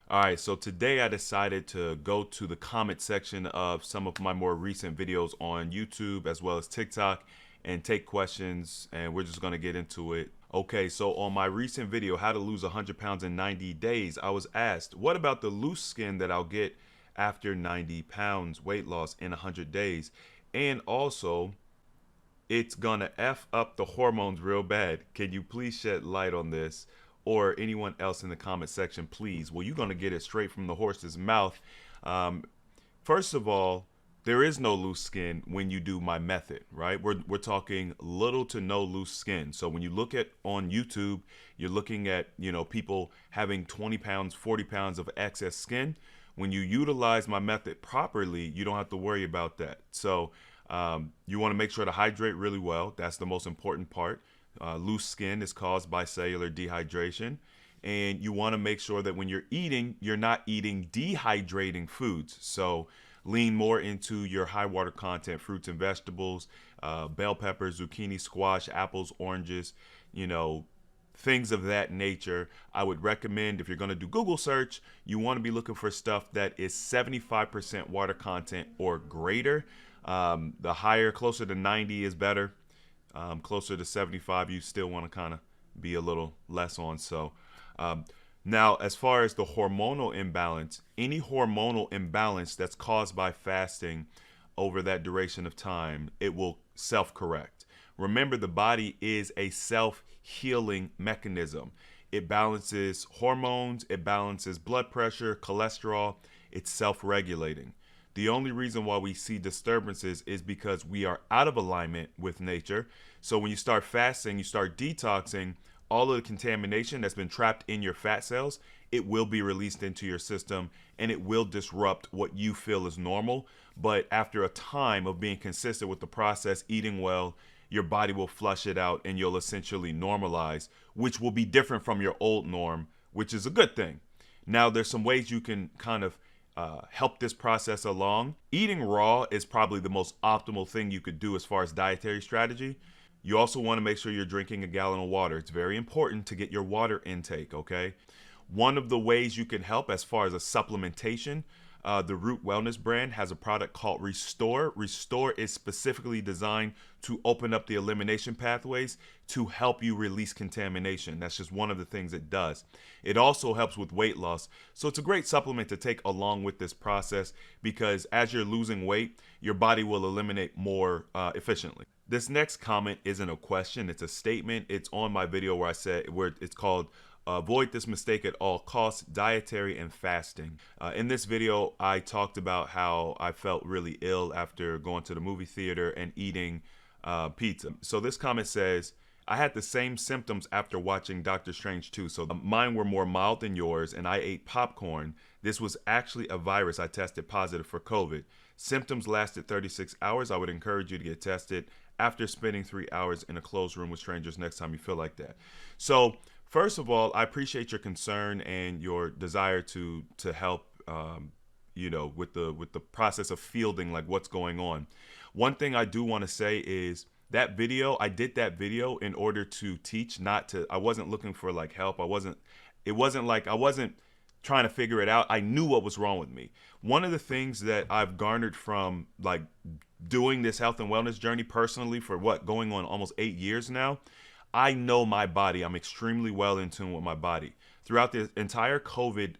All right, so today I decided to go to the comment section of some of my more recent videos on YouTube as well as TikTok and take questions, and we're just going to get into it. Okay, so on my recent video, how to lose 100 pounds in 90 days, I was asked, what about the loose skin that I'll get after 90 pounds weight loss in 100 days? And also, it's gonna F up the hormones real bad. Can you please shed light on this? Or anyone else in the comment section, please. Well, you're gonna get it straight from the horse's mouth. Um, First of all, there is no loose skin when you do my method, right? We're talking little to no loose skin. So when you look at on YouTube, you're looking at, people having 20 pounds, 40 pounds of excess skin. When you utilize my method properly, you don't have to worry about that. So you want to make sure to hydrate really well. That's the most important part. Loose skin is caused by cellular dehydration. And you want to make sure that when you're eating, you're not eating dehydrating foods. So lean more into your high water content fruits and vegetables, bell peppers, zucchini, squash, apples, oranges, things of that nature. I would recommend, if you're going to do Google search, you want to be looking for stuff that is 75% water content or greater. The higher, closer to 90 is better. Closer to 75, you still want to kind of be a little less on. So now, as far as the hormonal imbalance, any hormonal imbalance that's caused by fasting over that duration of time, it will self-correct. Remember, the body is a self-healing mechanism. It balances hormones, it balances blood pressure, cholesterol, it's self-regulating. The only reason why we see disturbances is because we are out of alignment with nature. So when you start fasting, you start detoxing, all of the contamination that's been trapped in your fat cells, it will be released into your system and it will disrupt what you feel is normal. But after a time of being consistent with the process, eating well, your body will flush it out and you'll essentially normalize, which will be different from your old norm, which is a good thing. Now, there's some ways you can kind of help this process along. Eating raw is probably the most optimal thing you could do as far as dietary strategy. You also want to make sure you're drinking a gallon of water. It's very important to get your water intake, okay? One of the ways you can help as far as a supplementation, the Root Wellness brand has a product called Restore. Restore is specifically designed to open up the elimination pathways to help you release contamination. That's just one of the things it does. It also helps with weight loss. So it's a great supplement to take along with this process because as you're losing weight, your body will eliminate more efficiently. This next comment isn't a question, it's a statement. It's on my video where it's called Avoid This Mistake at All Costs, Dietary and Fasting. In this video, I talked about how I felt really ill after going to the movie theater and eating pizza. So this comment says, I had the same symptoms after watching Doctor Strange 2. So mine were more mild than yours, and I ate popcorn. This was actually a virus. I tested positive for COVID. Symptoms lasted 36 hours. I would encourage you to get tested after spending 3 hours in a closed room with strangers next time you feel like that. So first of all, I appreciate your concern and your desire to help, with the process of fielding like what's going on. One thing I do want to say is that video, I did that video in order to teach, I wasn't looking for like help. It wasn't like I wasn't trying to figure it out. I knew what was wrong with me. One of the things that I've garnered from like doing this health and wellness journey personally for going on almost 8 years now, I know my body. I'm extremely well in tune with my body. Throughout the entire COVID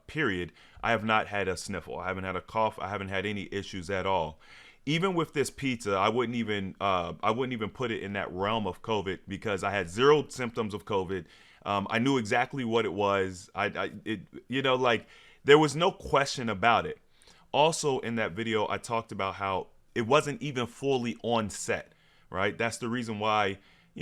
period, I have not had a sniffle. I haven't had a cough. I haven't had any issues at all. Even with this pizza, I wouldn't even put it in that realm of COVID because I had zero symptoms of COVID. I knew exactly what it was. There was no question about it. Also in that video, I talked about how it wasn't even fully on set, right? That's the reason why,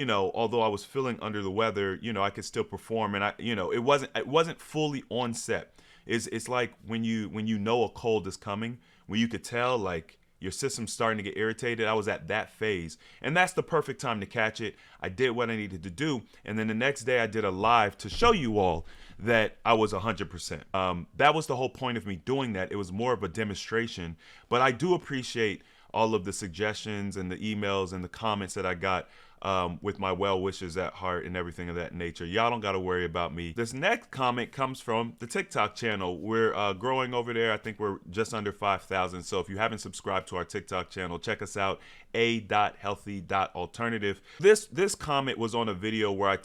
although I was feeling under the weather, I could still perform, and it wasn't fully on set. It's like when you know a cold is coming, when you could tell like your system's starting to get irritated. I was at that phase, and that's the perfect time to catch it. I did what I needed to do, and then the next day I did a live to show you all that I was 100%. That was the whole point of me doing that. It was more of a demonstration, but I do appreciate all of the suggestions and the emails and the comments that I got with my well wishes at heart and everything of that nature. Y'all don't got to worry about me. This next comment comes from the TikTok channel. We're growing over there. I think we're just under 5,000. So if you haven't subscribed to our TikTok channel, check us out, a.healthy.alternative. This comment was on a video where I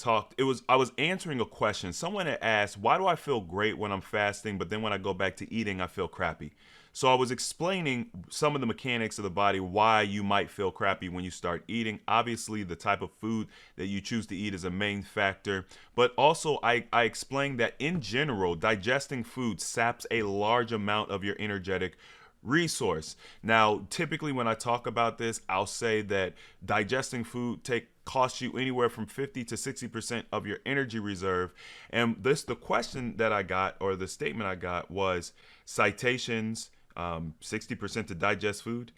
was answering a question. Someone had asked, why do I feel great when I'm fasting, but then when I go back to eating, I feel crappy? So I was explaining some of the mechanics of the body, why you might feel crappy when you start eating. Obviously, the type of food that you choose to eat is a main factor. But also, I explained that in general, digesting food saps a large amount of your energetic resource. Now, typically when I talk about this, I'll say that digesting food costs you anywhere from 50 to 60% of your energy reserve. And the question that I got, or the statement I got, was citations, 60% to digest food.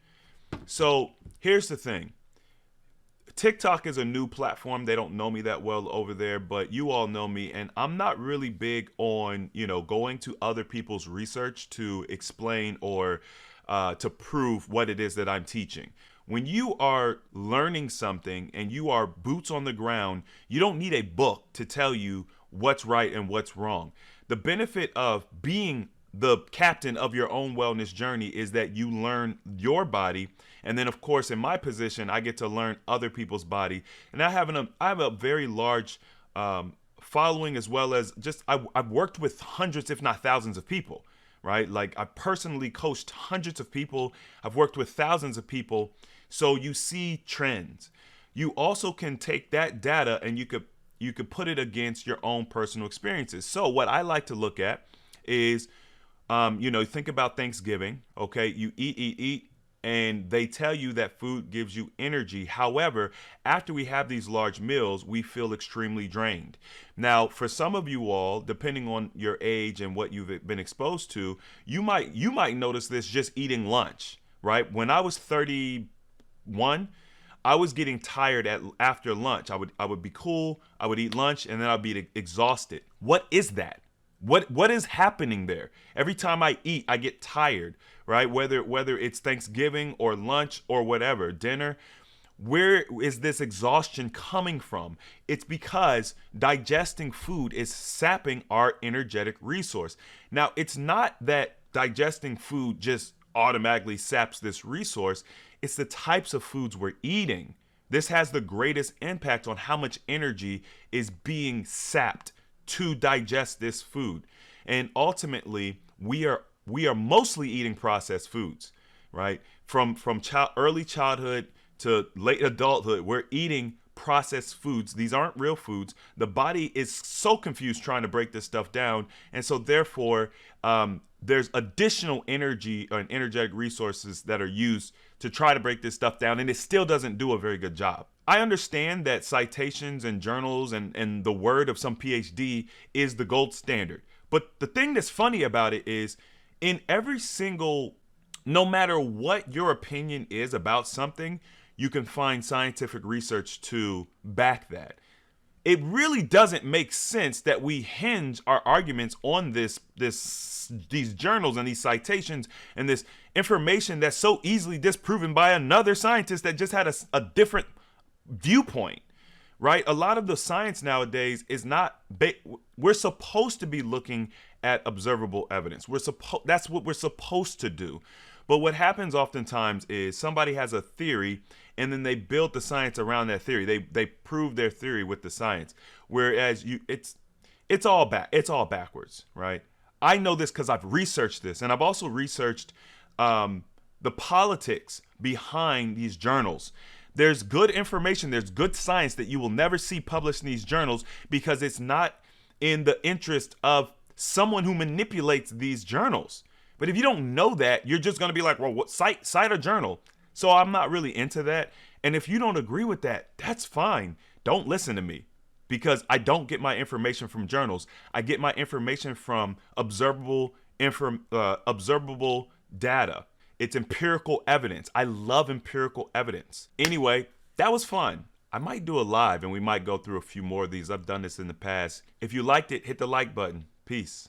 So here's the thing. TikTok is a new platform. They don't know me that well over there, but you all know me, and I'm not really big on, going to other people's research to explain or to prove what it is that I'm teaching. When you are learning something and you are boots on the ground, you don't need a book to tell you what's right and what's wrong. The benefit of being the captain of your own wellness journey is that you learn your body, and then of course in my position I get to learn other people's body, and I have a very large following, as well as just I've worked with hundreds if not thousands of people, right? Like, I personally coached hundreds of people. I've worked with thousands of people. So you see trends. You also can take that data and you could put it against your own personal experiences. So what I like to look at is think about Thanksgiving. Okay, you eat, and they tell you that food gives you energy. However, after we have these large meals, we feel extremely drained. Now, for some of you all, depending on your age and what you've been exposed to, you might notice this just eating lunch, right? When I was 31, I was getting tired after lunch. I would be cool, I would eat lunch, and then I'd be exhausted. What is that? What is happening there? Every time I eat, I get tired, right? Whether it's Thanksgiving or lunch or whatever, dinner, where is this exhaustion coming from? It's because digesting food is sapping our energetic resource. Now, it's not that digesting food just automatically saps this resource. It's the types of foods we're eating. This has the greatest impact on how much energy is being sapped to digest this food. And ultimately, we are mostly eating processed foods, right? From early childhood to late adulthood, we're eating processed foods. These aren't real foods. The body is so confused trying to break this stuff down. And so therefore, there's additional energy and energetic resources that are used to try to break this stuff down, and it still doesn't do a very good job. I understand that citations and journals and the word of some PhD is the gold standard. But the thing that's funny about it is, in every single, no matter what your opinion is about something, you can find scientific research to back that. It really doesn't make sense that we hinge our arguments on these journals and these citations and this information that's so easily disproven by another scientist that just had a different viewpoint, right? A lot of the science nowadays is not, we're supposed to be looking at observable evidence. That's what we're supposed to do. But what happens oftentimes is somebody has a theory and then they build the science around that theory. They prove their theory with the science. Whereas it's all backwards, right? I know this because I've researched this, and I've also researched the politics behind these journals. There's good information, there's good science that you will never see published in these journals because it's not in the interest of someone who manipulates these journals. But if you don't know that, you're just going to be like, well, what, cite a journal. So I'm not really into that. And if you don't agree with that, that's fine. Don't listen to me, because I don't get my information from journals. I get my information from observable data. It's empirical evidence. I love empirical evidence. Anyway, that was fun. I might do a live and we might go through a few more of these. I've done this in the past. If you liked it, hit the like button. Peace.